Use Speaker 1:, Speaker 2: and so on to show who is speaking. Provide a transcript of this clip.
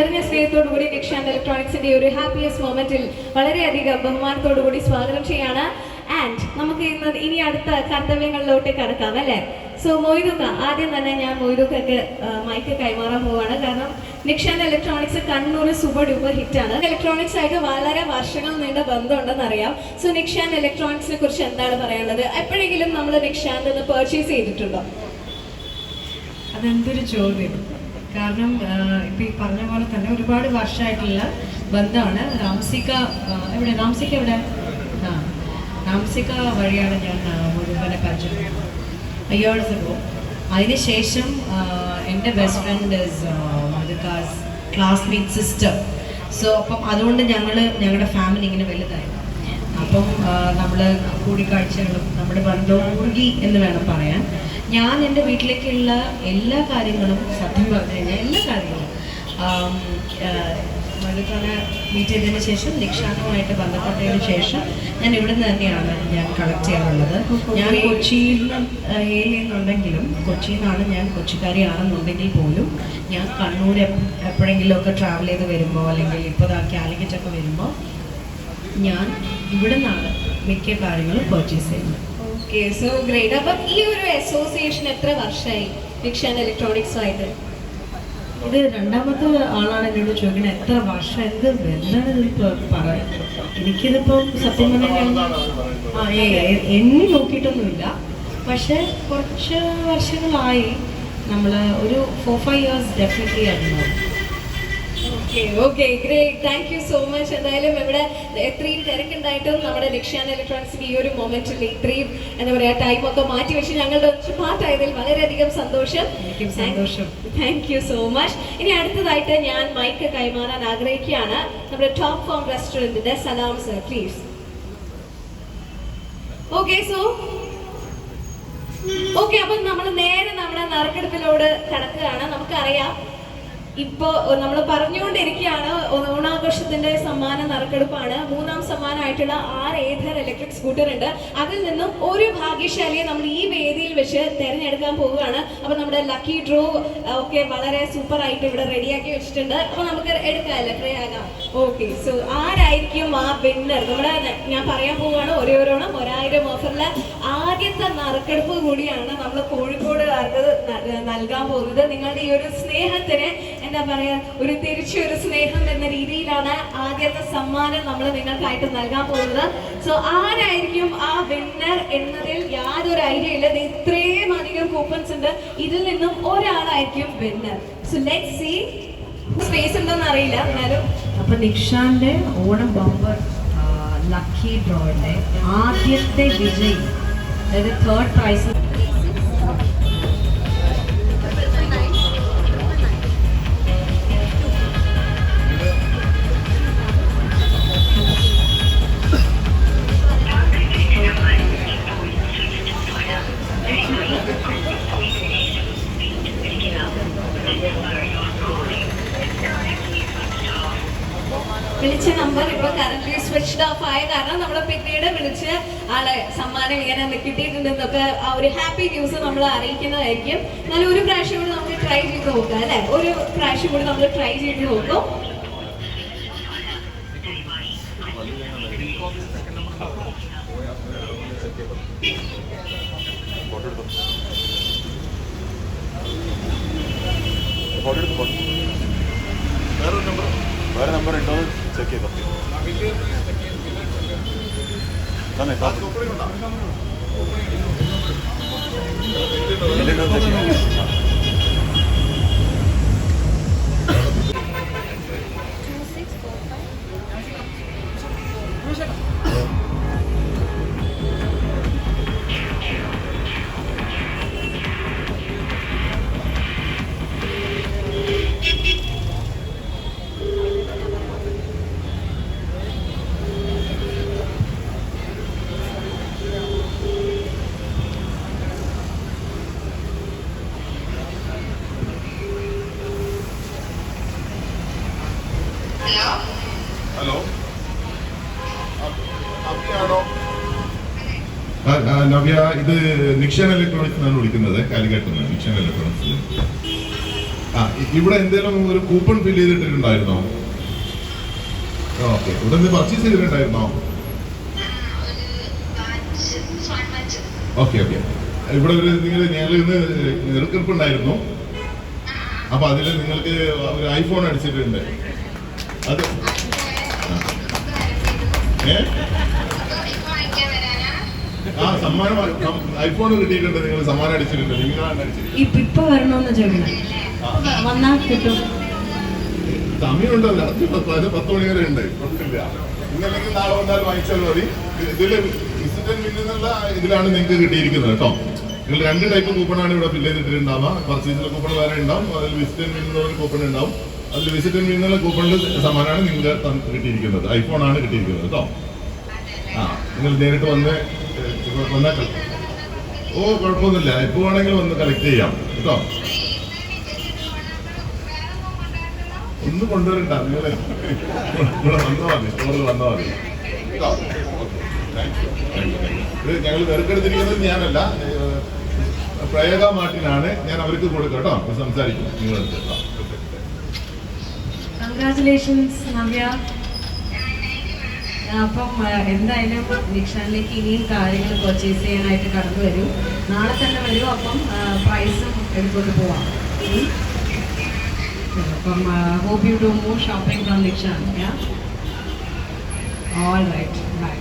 Speaker 1: സ്നേഹത്തോടുകൂടി നിക്ഷാന്ത് ഇലക്ട്രോണിക്സിന്റെ ഒരു ഹാപ്പിയസ്റ്റ് മൊമെന്റിൽ വളരെയധികം ബഹുമാനത്തോടുകൂടി സ്വാഗതം ചെയ്യാണ്. ആൻഡ് നമുക്ക് ഇനി അടുത്ത കർത്തവ്യങ്ങളിലോട്ട് കടക്കാം അല്ലേ? സോ മൊയ്തുക്ക, ആദ്യം തന്നെ ഞാൻ മൊയ്തുക്കക്ക് മൈക്ക് കൈമാറാൻ പോവാണ്. കാരണം Nikshan electronics Kannur super duper ഹിറ്റാണ്. ഇലക്ട്രോണിക്സ് ആയിട്ട് വളരെ വർഷങ്ങൾ നീണ്ട ബന്ധമുണ്ടെന്ന് അറിയാം. സോ നിക്ഷാന്ത് ഇലക്ട്രോണിക്സിനെ കുറിച്ച് എന്താണ് പറയാനുള്ളത്? എപ്പോഴെങ്കിലും നമ്മൾ നിക്ഷാന്ത് ഒന്ന് പർച്ചേസ് ചെയ്തിട്ടുണ്ടോ?
Speaker 2: അതെന്തൊരു ചോദ്യം. കാരണം ഇപ്പം ഈ പറഞ്ഞ പോലെ തന്നെ ഒരുപാട് വർഷമായിട്ടുള്ള ബന്ധമാണ്. രാംസിക എവിടെ? രാംസിക വഴിയാണ് ഞാൻ മുഴുവനെ പരിചയം ഇയേഴ്സ് അഗോ. അതിനുശേഷം എൻ്റെ ബെസ്റ്റ് ഫ്രണ്ട് ഇസ് മധുക്കാസ് ക്ലാസ്മേറ്റ് സിസ്റ്റർ. സോ അപ്പം അതുകൊണ്ട് ഞങ്ങളുടെ ഫാമിലി ഇങ്ങനെ വലുതായി. അപ്പം നമ്മൾ കൂടിക്കാഴ്ചകളും നമ്മുടെ ബന്ധവും ഊർഗി എന്ന് വേണം പറയാൻ. ഞാൻ എൻ്റെ വീട്ടിലേക്കുള്ള എല്ലാ കാര്യങ്ങളും, സത്യം പറഞ്ഞു കഴിഞ്ഞാൽ എല്ലാ കാര്യങ്ങളും മധുക്കാനെ മീറ്റ് ചെയ്തതിന് ശേഷം, നിക്ഷാന്തവുമായിട്ട് ബന്ധപ്പെട്ടതിന് ശേഷം ഞാൻ ഇവിടെ നിന്ന് തന്നെയാണ് ഞാൻ കളക്ട് ചെയ്യാറുള്ളത്. ഞാൻ കൊച്ചിയിൽ ഹെയിൽ ചെയ്യുന്നുണ്ടെങ്കിലും, കൊച്ചിയിൽ നിന്നാണ് ഞാൻ കൊച്ചിക്കാരിയാണെന്നുണ്ടെങ്കിൽ പോലും ഞാൻ കണ്ണൂർ എപ്പോഴെങ്കിലുമൊക്കെ ട്രാവൽ ചെയ്ത് വരുമ്പോൾ, അല്ലെങ്കിൽ ഇപ്പോൾ കാലിക്കറ്റൊക്കെ വരുമ്പോൾ ഞാൻ ഇവിടെ നിന്നാണ് മിക്ക കാര്യങ്ങളും പർച്ചേസ് ചെയ്യുന്നത്.
Speaker 1: Okay, so great. അപ്പം ഈ ഒരു അസോസിയേഷൻ എത്ര വർഷമായി നിക്ഷാന്ത് ഇലക്ട്രോണിക്സുമായിട്ട്?
Speaker 2: ഇത് രണ്ടാമത്തെ ആളാണ് എന്നോട് ചോദിക്കുന്നത് എത്ര വർഷം, എന്ത് എന്താണ് ഇതിപ്പോൾ പറയാം. എനിക്കിതിപ്പം സത്യം പറഞ്ഞാൽ എണ്ണി നോക്കിയിട്ടൊന്നുമില്ല. പക്ഷെ കുറച്ച് വർഷങ്ങളായി. നമ്മൾ ഒരു 4-5 ഇയേഴ്സ് ഡെഫിനറ്റ്ലി ആയിരുന്നു.
Speaker 1: Okay, great. Thank you so much. എന്തായാലും ഇവിടെ എത്രയും തിരക്കുണ്ടായിട്ടും നമ്മുടെ നിക്ഷാന്ത് ഇലക്ട്രോണിക്സിന്റെ ഈ ഒരു മൊമെന്റിൽ ഇത്രയും എന്താ പറയുക ടൈമൊക്കെ മാറ്റി വെച്ച് ഞങ്ങളുടെ പാട്ടായതിൽ വളരെയധികം സന്തോഷം. Thank you so much. ഇനി അടുത്തതായിട്ട് ഞാൻ മൈക്ക് കൈമാറാൻ ആഗ്രഹിക്കുകയാണ് നമ്മുടെ ടോപ്പ് ഫോം റെസ്റ്റോറന്റിന്റെ സലാം സർ, പ്ലീസ്. ഓക്കെ, അപ്പം നമ്മൾ നേരെ നമ്മുടെ നറുക്കെടുപ്പിലോട് കടക്കുകയാണ്. നമുക്കറിയാം ഇപ്പോ നമ്മൾ പറഞ്ഞുകൊണ്ടിരിക്കുകയാണ് ഓണാഘോഷത്തിന്റെ സമ്മാന നറുക്കെടുപ്പാണ്. 3ാം സമ്മാനമായിട്ടുള്ള 6 ഏഥർ ഇലക്ട്രിക് സ്കൂട്ടർ ഉണ്ട്. അതിൽ നിന്നും ഒരു ഭാഗ്യശാലിയെ നമ്മൾ ഈ വേദിയിൽ വെച്ച് തിരഞ്ഞെടുക്കാൻ പോവുകയാണ്. അപ്പൊ നമ്മുടെ ലക്കി ഡ്രോ ഒക്കെ വളരെ സൂപ്പർ ആയിട്ട് ഇവിടെ റെഡിയാക്കി വെച്ചിട്ടുണ്ട്. അപ്പൊ നമുക്ക് എടുക്കാമല്ലേ, പ്രയാഗം? ഓക്കെ, സോ ആരായിരിക്കും ആ വിന്നർ? നമ്മുടെ ഞാൻ പറയാൻ പോവുകയാണ് ഓരോരോണം 1000 ഓഫറിലെ ആദ്യത്തെ നറുക്കെടുപ്പ് കൂടിയാണ് നമ്മൾ കോഴിക്കോടുകാർക്ക് നൽകാൻ പോകുന്നത്. നിങ്ങളുടെ ഈ ഒരു സ്നേഹത്തിന് എന്താ പറയാ, ഒരു തിരിച്ചൊരു സ്നേഹം എന്ന രീതിയിലാണ് ആദ്യത്തെ സമ്മാനം നമ്മൾ നിങ്ങൾക്കായിട്ട് നൽകാൻ പോകുന്നത്. സോ ആരായിരിക്കും ആ വിന്നർ എന്നതിൽ യാതൊരു ഐഡിയ ഇല്ല. ഇത്രയും അധികം കൂപ്പൺസ് ഉണ്ട്, ഇതിൽ നിന്നും ഒരാളായിരിക്കും winner. So let's see. Space ഉണ്ടോന്ന് അറിയില്ല, എന്നാലും.
Speaker 2: അപ്പൊ നിക്ഷാന്റെ ഓണം ബമ്പർ ലക്കി ഡ്രോയുടെ ആദ്യത്തെ വിജയി, അതായത് 3rd പ്രൈസ്
Speaker 1: വിളിച്ച നമ്പർ ഇപ്പൊ കറന്റ് സ്വിച്ച്ഡ് ഓഫ് ആയ കാരണം നമ്മൾ പിന്നീട് വിളിച്ച് ആളെ സമ്മാനം ഇങ്ങനെ കിട്ടിയിട്ടുണ്ടെന്നൊക്കെ ആ ഒരു ഹാപ്പി ന്യൂസ് നമ്മൾ അറിയിക്കുന്നതായിരിക്കും. എന്നാലും ഒരു പ്രാവശ്യം കൂടി നമുക്ക് ട്രൈ ചെയ്ത് നോക്കാം അല്ലെ? ഒരു പ്രാവശ്യം കൂടി നമ്മൾ ട്രൈ ചെയ്ത് നോക്കും.
Speaker 3: വേറെ നമ്പർ ഉണ്ടോ ചെക്ക് ചെയ്തോ.
Speaker 4: ഹലോ, നവ്യ, ഇത് നിക്ഷാൻ ഇലക്ട്രോണിക്സ് എന്നാണ് വിളിക്കുന്നത്. കാലിക്കറ്റ് നിക്ഷാൻ ഇലക്ട്രോണിക്സ്. ഇവിടെ എന്തെങ്കിലും ഒരു കൂപ്പൺ ഫില്ല് ചെയ്തിട്ടുണ്ടായിരുന്നോ? ഓക്കെ, ഇവിടെ നിന്ന് പർച്ചേസ് ചെയ്തിട്ടുണ്ടായിരുന്നോ? ഓക്കെ ഓക്കെ, ഇവിടെ ഒരു ഞങ്ങൾ ഇന്ന് നെറുക്കെടുപ്പുണ്ടായിരുന്നു. അപ്പൊ അതിൽ നിങ്ങൾക്ക് ഒരു ഐഫോൺ അടിച്ചിട്ടുണ്ട്. അത് സമ്മാനം ഐഫോൺ കിട്ടിയിട്ടുണ്ട്. നിങ്ങൾ സമ്മാനം അടിച്ചിട്ടുണ്ട്. നിങ്ങളാണ് അടിച്ചിട്ടുണ്ട്.
Speaker 2: ഇപ്പൊ വരണമെന്ന് ചോദിക്കണം. വന്നാൽ കിട്ടും.
Speaker 4: സമയമുണ്ടോ? 10 മണി വരെ ഉണ്ട്. കുഴപ്പമില്ല. ഇന്നല്ലെങ്കിൽ നാളെ വന്നാൽ വാങ്ങിച്ചാൽ മതി. ഇതിൽ വിസിറ്റ് ആൻഡ് വിൻ എന്നുള്ള ഇതിലാണ് നിങ്ങൾക്ക് കിട്ടിയിരിക്കുന്നത് കേട്ടോ. നിങ്ങൾ 2 ടൈപ്പ് കൂപ്പണാണ് ഇവിടെ ഫില്ല് ചെയ്തിട്ടുണ്ടാവുക. പർച്ചേസിലെ കൂപ്പൺ വേറെ ഉണ്ടാവും, അതിൽ വിസിറ്റ് ആൻഡ് വിൻ എന്നുള്ള കൂപ്പൺ ഉണ്ടാവും. അതിൽ വിസിറ്റ് ആൻഡ് വിൻ എന്നുള്ള കൂപ്പണിൽ സമ്മാനമാണ് നിങ്ങൾക്ക് കിട്ടിയിരിക്കുന്നത്. ഐഫോൺ ആണ് കിട്ടിയിരിക്കുന്നത് കേട്ടോ. നിങ്ങൾ നേരിട്ട് വന്നാൽ കുഴപ്പമൊന്നുമില്ല. ഇപ്പോൾ വേണമെങ്കിൽ വന്ന് കളക്ട് ചെയ്യാം കേട്ടോ. ഒന്നും കൊണ്ടുവരണ്ട, നിങ്ങൾ ഇവിടെ വന്നാൽ മതി, സ്റ്റോറിൽ വന്നാൽ മതി. ഇത് ഞങ്ങൾ വെറുക്കെടുത്തിരിക്കുന്നത് ഞാനല്ല, പ്രയോഗ മാർട്ടിനാണ്. ഞാൻ അവർക്ക് കൊടുക്കാം കേട്ടോ, സംസാരിക്കും നിങ്ങളെടുത്ത്.
Speaker 2: കൺഗ്രാറ്റുലേഷൻസ് നവ്യ. അപ്പം എന്തായാലും നിക്ഷാനിലേക്ക് ഇനിയും കാര്യങ്ങൾ പർച്ചേസ് ചെയ്യാനായിട്ട് കടന്നു വരൂ. നാളെ തന്നെ വരൂ. അപ്പം പ്രൈസും എടുത്തുകൊണ്ട് പോവാം. അപ്പം hope you do more shopping from Nikshan. Yeah. All right. Bye.